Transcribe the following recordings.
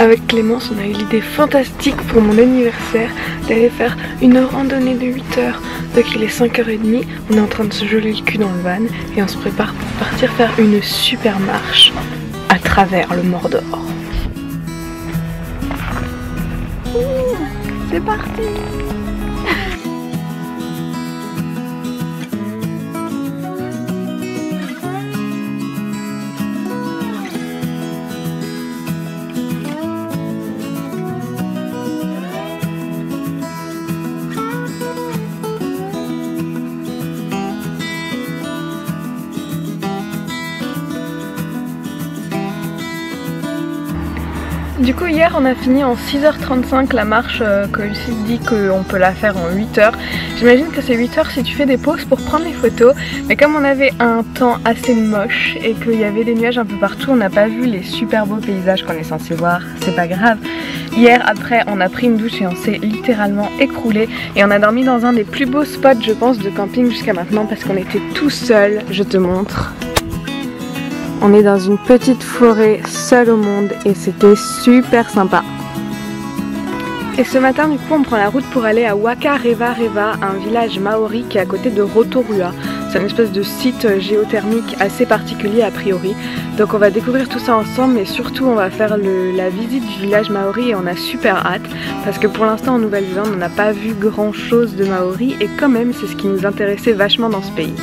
Avec Clémence, on a eu l'idée fantastique pour mon anniversaire d'aller faire une randonnée de 8 heures. Donc il est 5h30, on est en train de se geler le cul dans le van et on se prépare pour partir faire une super marche à travers le Mordor. C'est parti! Du coup hier on a fini en 6h35 la marche que Lucie dit qu'on peut la faire en 8h. J'imagine que c'est 8h si tu fais des pauses pour prendre les photos, mais comme on avait un temps assez moche et qu'il y avait des nuages un peu partout, on n'a pas vu les super beaux paysages qu'on est censé voir, c'est pas grave. Hier après on a pris une douche et on s'est littéralement écroulé et on a dormi dans un des plus beaux spots je pense de camping jusqu'à maintenant parce qu'on était tout seul, je te montre. On est dans une petite forêt seule au monde et c'était super sympa. Et ce matin du coup on prend la route pour aller à Waka Reva Reva, un village maori qui est à côté de Rotorua. C'est une espèce de site géothermique assez particulier a priori. Donc on va découvrir tout ça ensemble mais surtout on va faire la visite du village maori et on a super hâte. Parce que pour l'instant en Nouvelle-Zélande on n'a pas vu grand chose de maori et quand même c'est ce qui nous intéressait vachement dans ce pays.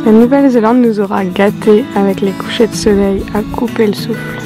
La Nouvelle-Zélande nous aura gâtés avec les couchers de soleil à couper le souffle.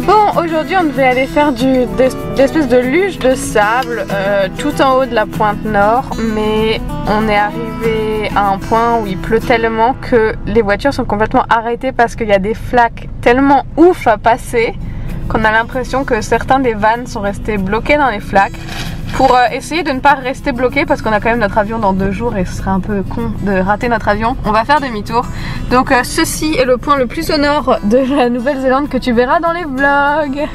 Bon, aujourd'hui on devait aller faire d'espèces de luge de sable tout en haut de la pointe nord, mais on est arrivé à un point où il pleut tellement que les voitures sont complètement arrêtées parce qu'il y a des flaques tellement ouf à passer qu'on a l'impression que certains des vannes sont restés bloqués dans les flaques. Pour essayer de ne pas rester bloqué parce qu'on a quand même notre avion dans 2 jours et ce serait un peu con de rater notre avion, on va faire demi-tour. Donc ceci est le point le plus au nord de la Nouvelle-Zélande que tu verras dans les vlogs.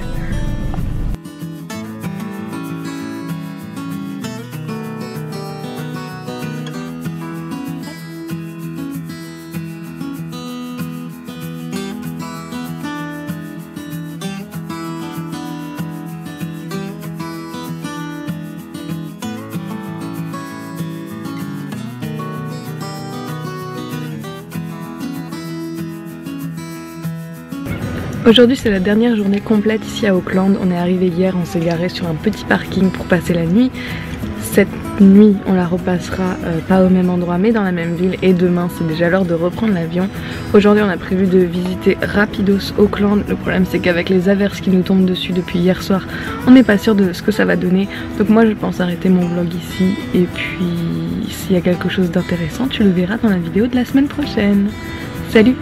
Aujourd'hui c'est la dernière journée complète ici à Auckland. On est arrivé hier, on s'est garé sur un petit parking pour passer la nuit. Cette nuit on la repassera pas au même endroit mais dans la même ville, et demain c'est déjà l'heure de reprendre l'avion. Aujourd'hui on a prévu de visiter rapidos Auckland. Le problème c'est qu'avec les averses qui nous tombent dessus depuis hier soir, on n'est pas sûr de ce que ça va donner. Donc moi je pense arrêter mon vlog ici, et puis s'il y a quelque chose d'intéressant tu le verras dans la vidéo de la semaine prochaine. Salut!